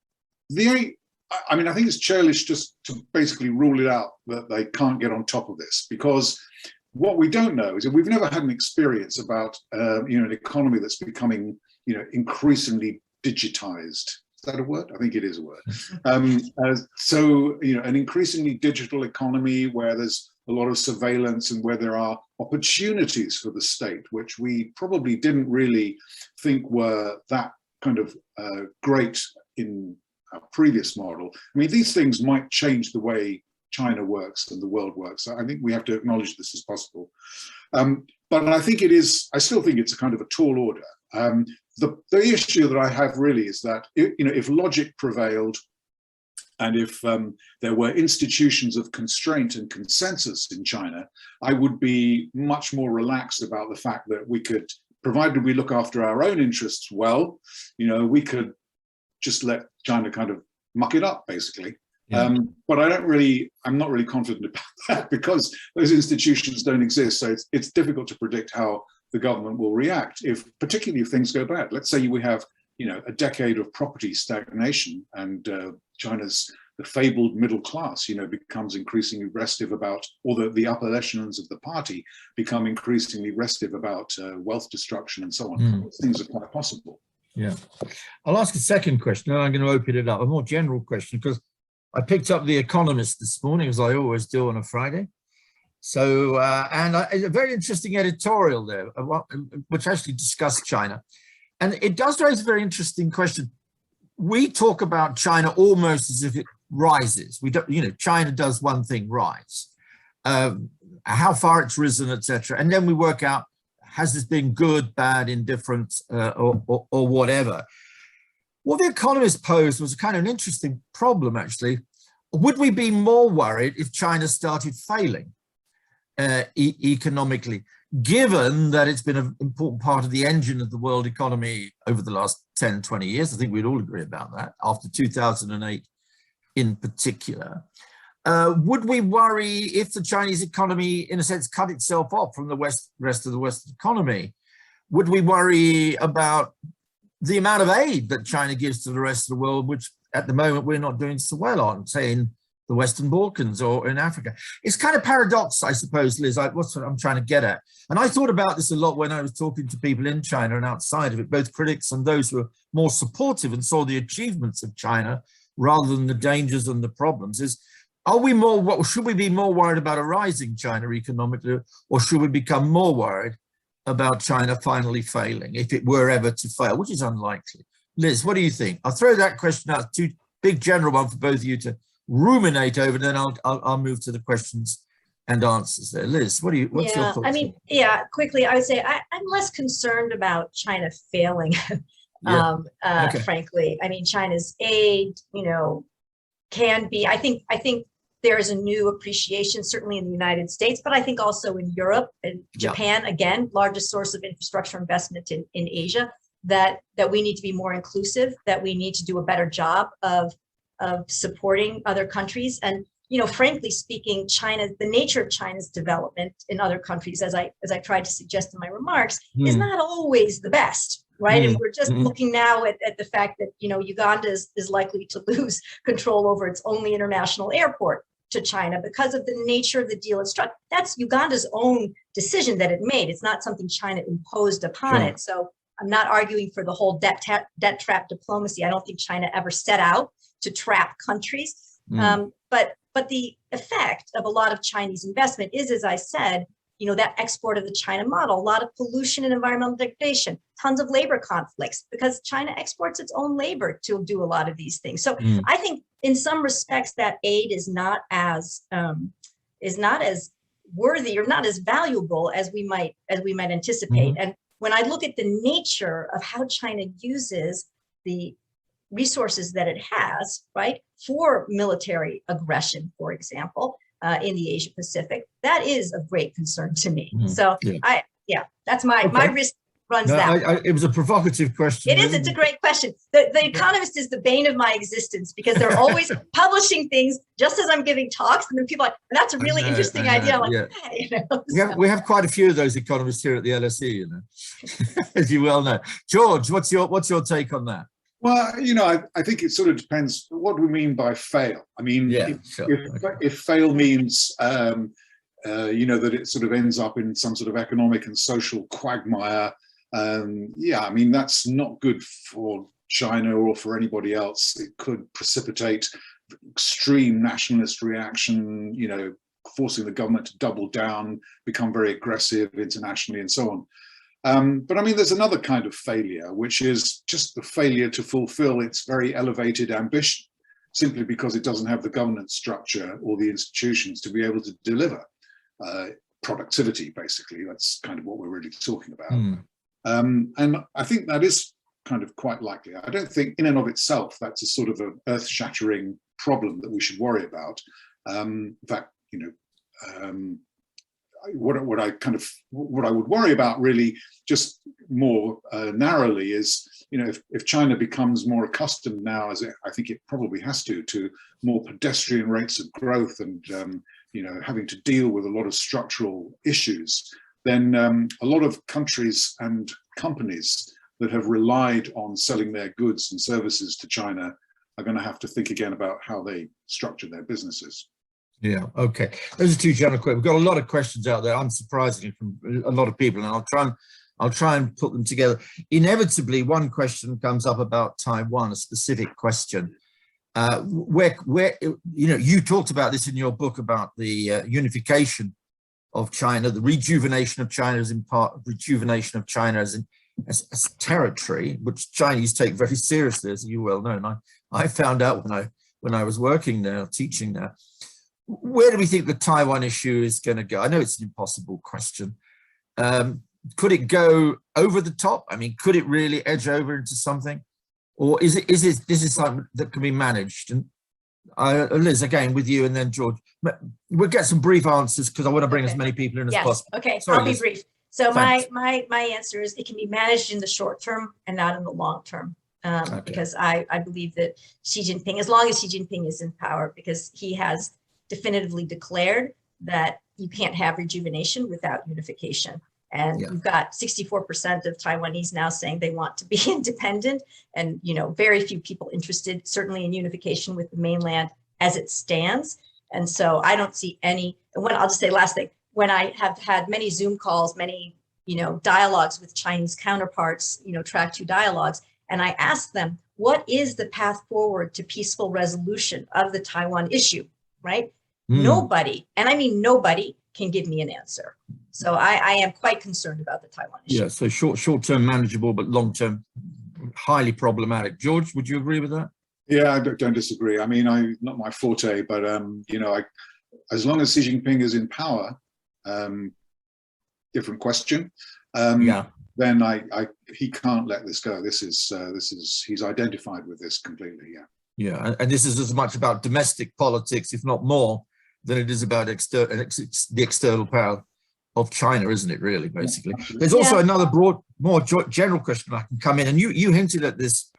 I mean, I think it's churlish just to basically rule it out that they can't get on top of this, because what we don't know is that we've never had an experience about, an economy that's becoming, increasingly digitized. Is that a word? I think it is a word. So, an increasingly digital economy where there's a lot of surveillance and where there are opportunities for the state, which we probably didn't really think were that kind of great in our previous model. I mean, these things might change the way China works and the world works. I think we have to acknowledge this is possible. But I think I still think it's a kind of a tall order. The issue that I have really is that, if logic prevailed, and if there were institutions of constraint and consensus in China, I would be much more relaxed about the fact that we could, provided we look after our own interests well, we could just let China kind of muck it up, basically. Yeah. But I'm not really confident about that, because those institutions don't exist. So it's difficult to predict how the government will react, particularly if things go bad. Let's say we have, a decade of property stagnation, and China's the fabled middle class, becomes increasingly restive about, or the upper echelons of the party become increasingly restive about wealth destruction and so on. Those things are quite possible. Yeah. I'll ask a second question, and I'm going to open it up, a more general question, because I picked up The Economist this morning, as I always do on a Friday. So, a very interesting editorial there, which actually discussed China. And it does raise a very interesting question. We talk about China almost as if it rises. We don't, China does one thing, rise. How far it's risen, etc. And then we work out, has this been good, bad, indifferent, or whatever? What The Economist posed was a kind of an interesting problem, actually. Would we be more worried if China started failing economically, given that it's been an important part of the engine of the world economy over the last 10, 20 years? I think we'd all agree about that, after 2008 in particular. Would we worry if the Chinese economy, in a sense, cut itself off from the rest of the Western economy? Would we worry about the amount of aid that China gives to the rest of the world, which at the moment we're not doing so well on, say in the Western Balkans or in Africa? It's kind of paradox, I suppose, Liz, what's what I'm trying to get at. And I thought about this a lot when I was talking to people in China and outside of it, both critics and those who are more supportive and saw the achievements of China rather than the dangers and the problems. Should we be more worried about a rising China economically, or should we become more worried about China finally failing, if it were ever to fail, which is unlikely? Liz, what do you think? I'll throw that question out, too big general one for both of you to ruminate over, and then I'll move to the questions and answers there. Liz, what's your thoughts? I mean, quickly, I would say I'm less concerned about China failing, frankly. I mean, China's aid, can be, I think there is a new appreciation, certainly in the United States, but I think also in Europe and Japan, again, largest source of infrastructure investment in Asia, that we need to be more inclusive, that we need to do a better job of supporting other countries. And, frankly speaking, the nature of China's development in other countries, as I tried to suggest in my remarks, is not always the best, right? And we're just looking now at the fact that, Uganda is likely to lose control over its only international airport to China because of the nature of the deal it struck. That's Uganda's own decision that it made. It's not something China imposed upon it. So I'm not arguing for the whole debt trap diplomacy. I don't think China ever set out to trap countries. But the effect of a lot of Chinese investment is, as I said, that export of the China model, a lot of pollution and environmental degradation, tons of labor conflicts, because China exports its own labor to do a lot of these things. So I think in some respects that aid is not as worthy or not as valuable as we might anticipate. And when I look at the nature of how China uses the resources that it has, right, for military aggression, for example, in the Asia Pacific, that is of great concern to me. So that's my risk runs that. It was a provocative question. It's a great question. The Economist is the bane of my existence, because they're always publishing things just as I'm giving talks, and then people are like, that's a really interesting idea. I'm like, hey, we have quite a few of those economists here at the LSE, as you well know. George, what's your take on that? Well, I think it sort of depends what we mean by fail. I mean, if fail means, that it sort of ends up in some sort of economic and social quagmire, I mean, that's not good for China or for anybody else. It could precipitate extreme nationalist reaction, forcing the government to double down, become very aggressive internationally and so on. But I mean, there's another kind of failure, which is just the failure to fulfill its very elevated ambition. simply because it doesn't have the governance structure or the institutions to be able to deliver productivity, basically. That's kind of what we're really talking about. And I think that is kind of quite likely. I don't think in and of itself that's a sort of an earth-shattering problem that we should worry about. In fact, you know, what I would worry about really just more narrowly is, you know, if China becomes more accustomed now, as I think it probably has to more pedestrian rates of growth and, you know, having to deal with a lot of structural issues, then a lot of countries and companies that have relied on selling their goods and services to China are going to have to think again about how they structure their businesses. Yeah, okay. Those are two general questions. We've got a lot of questions out there, unsurprisingly, from a lot of people, and I'll try and put them together. Inevitably, one question comes up about Taiwan, a specific question. Where you know, you talked about this in your book about the unification of China, the rejuvenation of China as in part rejuvenation of China as territory, which Chinese take very seriously, as you well know. And I found out when I was working there, teaching there. Where do we think the Taiwan issue is going to go? I know it's an impossible question. Could it go over the top? I mean, could it really edge over into something? Or is this something that can be managed? And Liz, again, with you, and then George. We'll get some brief answers because I want to bring as many people in as possible. Okay, Sorry, I'll be Liz. brief. So Thanks. my answer is it can be managed in the short term and not in the long term. Because I believe that Xi Jinping, as long as Xi Jinping is in power, because he has definitively declared that you can't have rejuvenation without unification. And you've got 64% of Taiwanese now saying they want to be independent, and, you know, very few people interested, certainly in unification with the mainland as it stands. And so I don't see any, and I'll just say last thing, when I have had many Zoom calls, many, you know, dialogues with Chinese counterparts, you know, track 2 dialogues, and I asked them, what is the path forward to peaceful resolution of the Taiwan issue, right? Nobody, and I mean nobody, can give me an answer. So I am quite concerned about the Taiwan issue. Yeah, so short-term manageable, but long-term highly problematic. George, would you agree with that? Yeah, I don't disagree. I mean, not my forte, but you know, as long as Xi Jinping is in power, different question. Then he can't let this go. He's identified with this completely. Yeah, and this is as much about domestic politics, if not more, than it is about the external power of China, isn't it, really, basically? There's also another broad, more general question I can come in, and you hinted at this,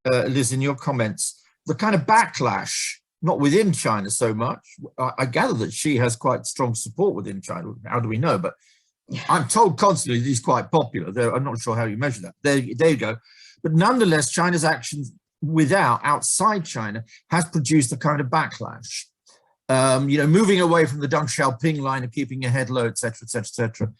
Liz, in your comments, the kind of backlash, not within China so much. I gather that Xi has quite strong support within China. How do we know? But I'm told constantly that he's quite popular. I'm not sure how you measure that. There you go. But nonetheless, China's actions outside China has produced a kind of backlash. You know, moving away from the Deng Xiaoping line of keeping your head low, et cetera, et cetera, et cetera.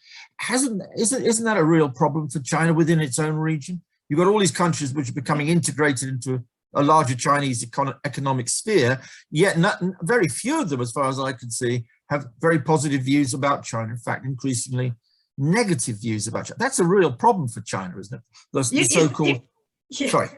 Isn't that a real problem for China within its own region? You've got all these countries which are becoming integrated into a larger Chinese economic sphere, yet very few of them, as far as I can see, have very positive views about China. In fact, increasingly negative views about China. That's a real problem for China, isn't it? The so-called, sorry.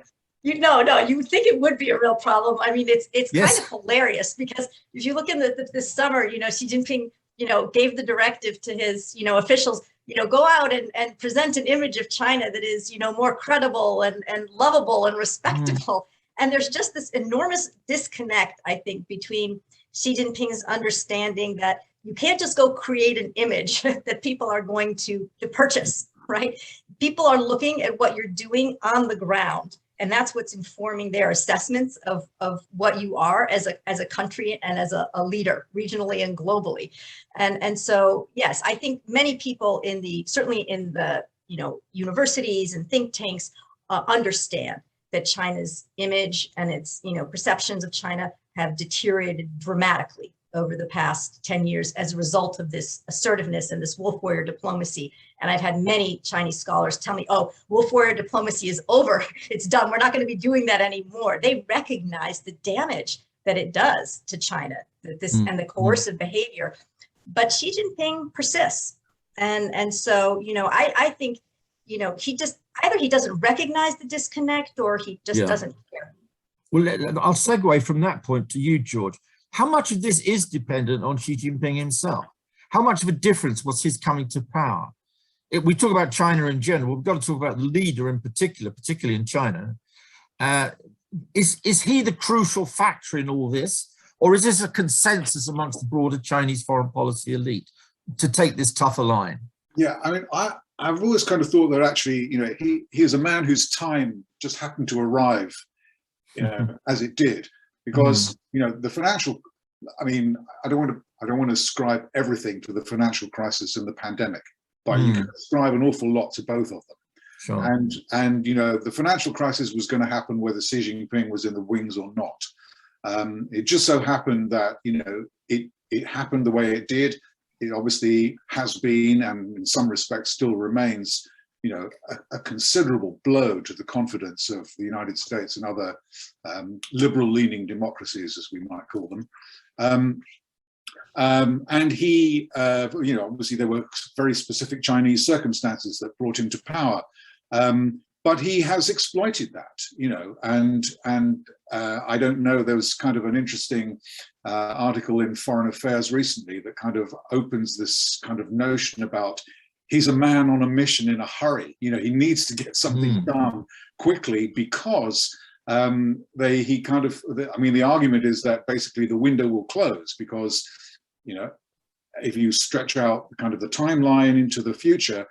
No, you would think it would be a real problem. I mean, it's kind of hilarious, because if you look in this summer, you know, Xi Jinping, you know, gave the directive to his, you know, officials, you know, go out and present an image of China that is, you know, more credible and lovable and respectable. And there's just this enormous disconnect, I think, between Xi Jinping's understanding that you can't just go create an image that people are going to purchase, right? People are looking at what you're doing on the ground. And that's what's informing their assessments of what you are as a country and as a leader, regionally and globally. And so, yes, I think many people certainly in the, you know, universities and think tanks understand that China's image and its, you know, perceptions of China have deteriorated dramatically over the past 10 years as a result of this assertiveness and this wolf warrior diplomacy. And I've had many Chinese scholars tell me, oh, wolf warrior diplomacy is over. It's done. We're not going to be doing that anymore. They recognize the damage that it does to China, and the coercive behavior. But Xi Jinping persists. And so, you know, I think, you know, either he doesn't recognize the disconnect, or he just doesn't care. Well, I'll segue from that point to you, George. How much of this is dependent on Xi Jinping himself? How much of a difference was his coming to power? We talk about China in general. We've got to talk about the leader in particular, particularly in China. Is he the crucial factor in all this? Or is this a consensus amongst the broader Chinese foreign policy elite to take this tougher line? Yeah, I mean, I've always kind of thought that actually, he is a man whose time just happened to arrive, as it did, because the financial. I mean, I don't want to ascribe everything to the financial crisis and the pandemic, but you can ascribe an awful lot to both of them. Sure. And the financial crisis was going to happen whether Xi Jinping was in the wings or not. It just so happened that it happened the way it did. It obviously has been, and in some respects still remains, a considerable blow to the confidence of the United States and other liberal-leaning democracies, as we might call them. And he, obviously there were very specific Chinese circumstances that brought him to power. But he has exploited that, and I don't know, there was kind of an interesting article in Foreign Affairs recently that kind of opens this kind of notion about he's a man on a mission in a hurry. He needs to get something done quickly because the argument is that basically the window will close because, if you stretch out kind of the timeline into the future,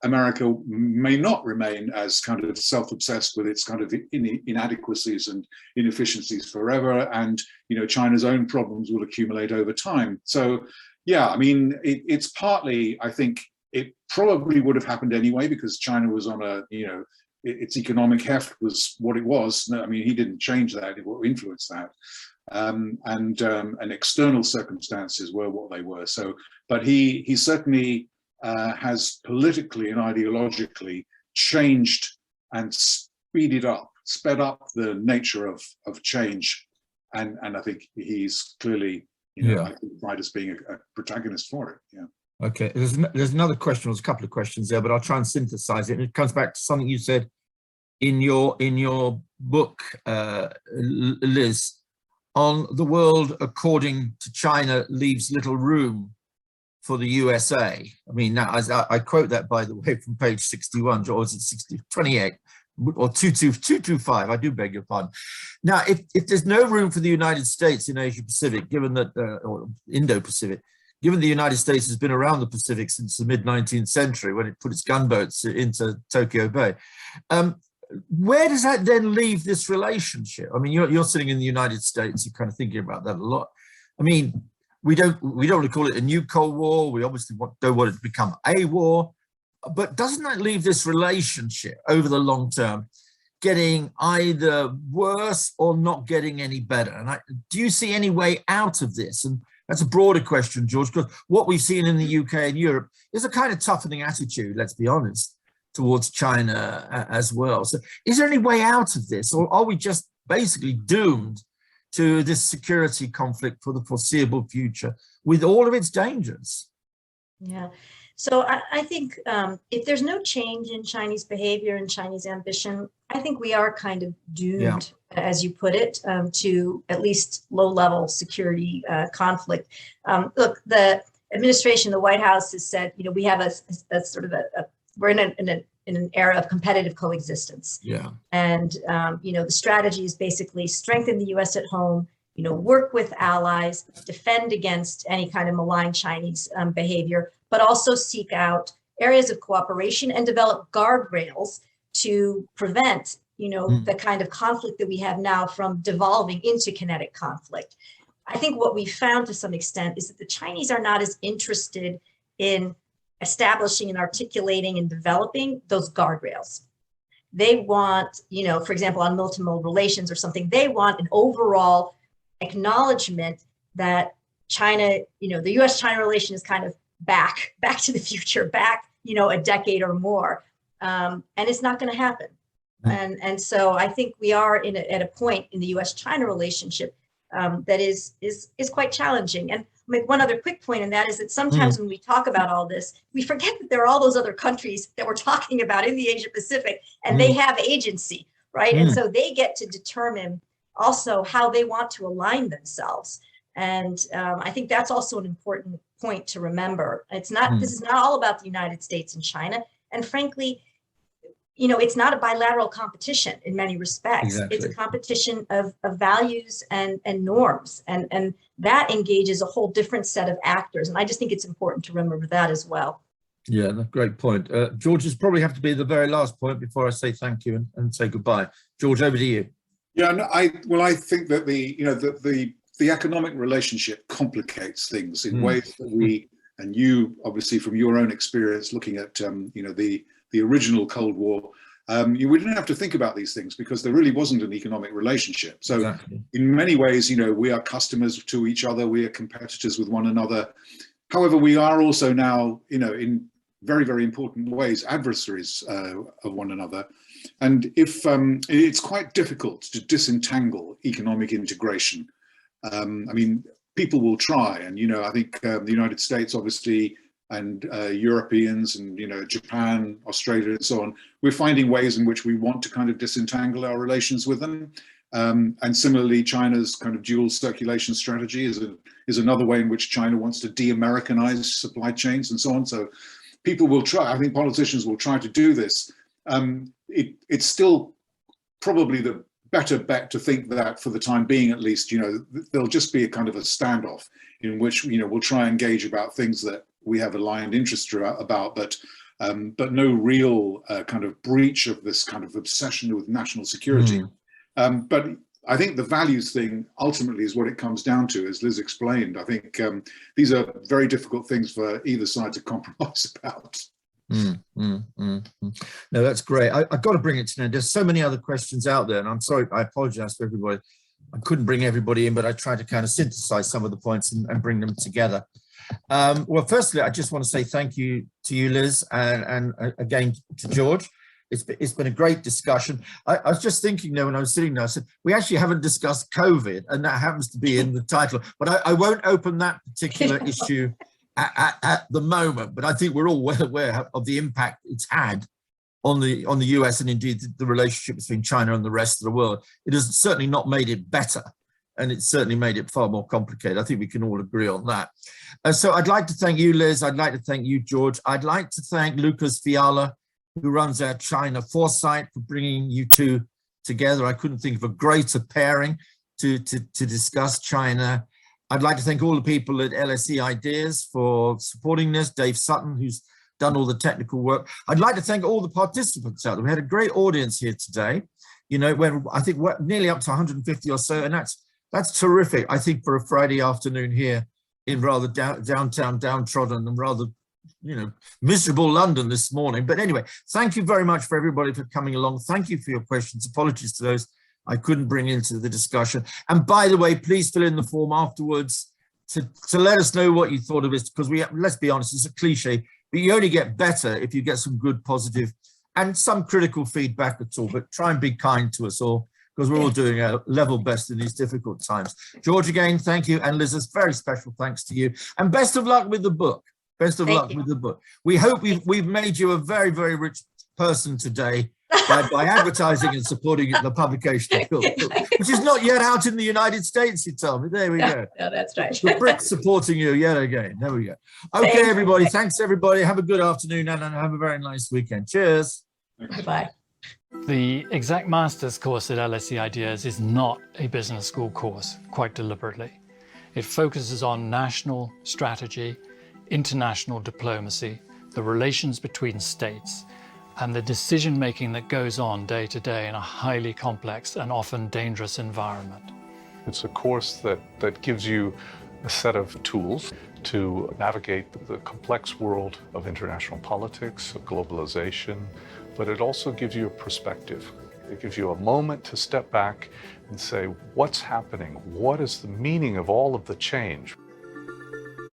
America may not remain as kind of self-obsessed with its kind of inadequacies and inefficiencies forever, and China's own problems will accumulate over time. So, yeah, I mean, it's partly, I think, it probably would have happened anyway because China was on a, its economic heft was what it was. I mean, he didn't change that; it influenced that, and external circumstances were what they were. So, but he certainly. Has politically and ideologically changed and sped up the nature of change, and I think he's clearly, I think right as being a protagonist for it. Yeah. Okay. There's another question. There's a couple of questions there, but I'll try and synthesize it. And it comes back to something you said in your book, Liz, on the world according to China leaves little room for the USA. I mean, now I quote that, by the way, from page 61, or is it 28 or 225? I do beg your pardon. Now, if there's no room for the United States in Asia Pacific, given that, or Indo-Pacific, given the United States has been around the Pacific since the mid-19th century when it put its gunboats into Tokyo Bay, where does that then leave this relationship? I mean, you're sitting in the United States, you're kind of thinking about that a lot. I mean, we don't want to call it a new Cold War. We obviously don't want it to become a war, but doesn't that leave this relationship over the long term getting either worse or not getting any better? And do you see any way out of this? And that's a broader question, George, because what we've seen in the UK and Europe is a kind of toughening attitude, let's be honest, towards China as well. So is there any way out of this, or are we just basically doomed to this security conflict for the foreseeable future with all of its dangers? Yeah, so I think if there's no change in Chinese behavior and Chinese ambition, I think we are kind of doomed, as you put it, to at least low-level security conflict. Look, the administration, the White House has said, we have a sort of we're in an era of competitive coexistence. Yeah. And, the strategy is basically strengthen the US at home, work with allies, defend against any kind of malign Chinese behavior, but also seek out areas of cooperation and develop guardrails to prevent, the kind of conflict that we have now from devolving into kinetic conflict. I think what we found to some extent is that the Chinese are not as interested in establishing and articulating and developing those guardrails. They want, for example, on multimodal relations or something, they want an overall acknowledgement that China, the US-China relation is kind of back to the future, back, a decade or more. And it's not going to happen. And so I think we are at a point in the US-China relationship that is quite challenging. And make one other quick point, and that is that sometimes when we talk about all this, we forget that there are all those other countries that we're talking about in the Asia Pacific, and they have agency, right? And so they get to determine also how they want to align themselves. And I think that's also an important point to remember. It's not, this is not all about the United States and China. And frankly, you know, it's not a bilateral competition in many respects. Exactly. It's a competition of values and norms. And that engages a whole different set of actors. And I just think it's important to remember that as well. Yeah, great point. George, this probably have to be the very last point before I say thank you and say goodbye. George, over to you. Yeah, no, I think that the economic relationship complicates things in ways that we, and you obviously from your own experience looking at the original Cold War, we didn't have to think about these things because there really wasn't an economic relationship. So exactly. In many ways, we are customers to each other, we are competitors with one another. However, we are also now, in very, very important ways, adversaries of one another. And if it's quite difficult to disentangle economic integration. I mean, people will try, and I think the United States, obviously, and Europeans, and Japan, Australia, and so on, we're finding ways in which we want to kind of disentangle our relations with them. And similarly, China's kind of dual circulation strategy is another way in which China wants to de-Americanize supply chains and so on. So people will try. I think politicians will try to do this. It's still probably the better bet to think that for the time being, at least, there'll just be a kind of a standoff in which, we'll try and engage about things that we have aligned interest about, but no real kind of breach of this kind of obsession with national security. But I think the values thing ultimately is what it comes down to, as Liz explained. I think these are very difficult things for either side to compromise about. No, that's great. I've got to bring it to an end. There's so many other questions out there, and I'm sorry, I apologize to everybody. I couldn't bring everybody in, but I tried to kind of synthesize some of the points and bring them together. Well, firstly, I just want to say thank you to you, Liz, and again to George. It's been a great discussion. I was just thinking there when I was sitting there, I said, we actually haven't discussed COVID, and that happens to be in the title, but I won't open that particular issue at the moment, but I think we're all well aware of the impact it's had on the US and indeed the relationship between China and the rest of the world. It has certainly not made it better, and it's certainly made it far more complicated. I think we can all agree on that. So I'd like to thank you, Liz. I'd like to thank you, George. I'd like to thank Lucas Fiala, who runs our China Foresight, for bringing you two together. I couldn't think of a greater pairing to discuss China. I'd like to thank all the people at LSE Ideas for supporting this, Dave Sutton, who's done all the technical work. I'd like to thank all the participants out there. We had a great audience here today, when I think we're nearly up to 150 or so, and that's terrific, I think, for a Friday afternoon here in rather downtown, downtrodden and rather, miserable London this morning. But anyway, thank you very much for everybody for coming along. Thank you for your questions. Apologies to those I couldn't bring into the discussion. And by the way, please fill in the form afterwards to let us know what you thought of this, because let's be honest, it's a cliche, but you only get better if you get some good, positive, and some critical feedback at all. But try and be kind to us all, because we're all doing our level best in these difficult times. George, again, thank you. And Liz, a very special thanks to you. And best of luck with the book. Best of luck with the book. We hope we've made you a very, very rich person today by advertising and supporting the publication of the book, which is not yet out in the United States, you tell me. There we go. No, that's right. The Brits supporting you yet again. There we go. Okay, everybody. Thanks, everybody. Have a good afternoon and have a very nice weekend. Cheers. Bye. The Exec Masters course at LSE Ideas is not a business school course, quite deliberately. It focuses on national strategy, international diplomacy, the relations between states, and the decision-making that goes on day to day in a highly complex and often dangerous environment. It's a course that gives you a set of tools to navigate the complex world of international politics, of globalization, but it also gives you a perspective. It gives you a moment to step back and say, what's happening? What is the meaning of all of the change?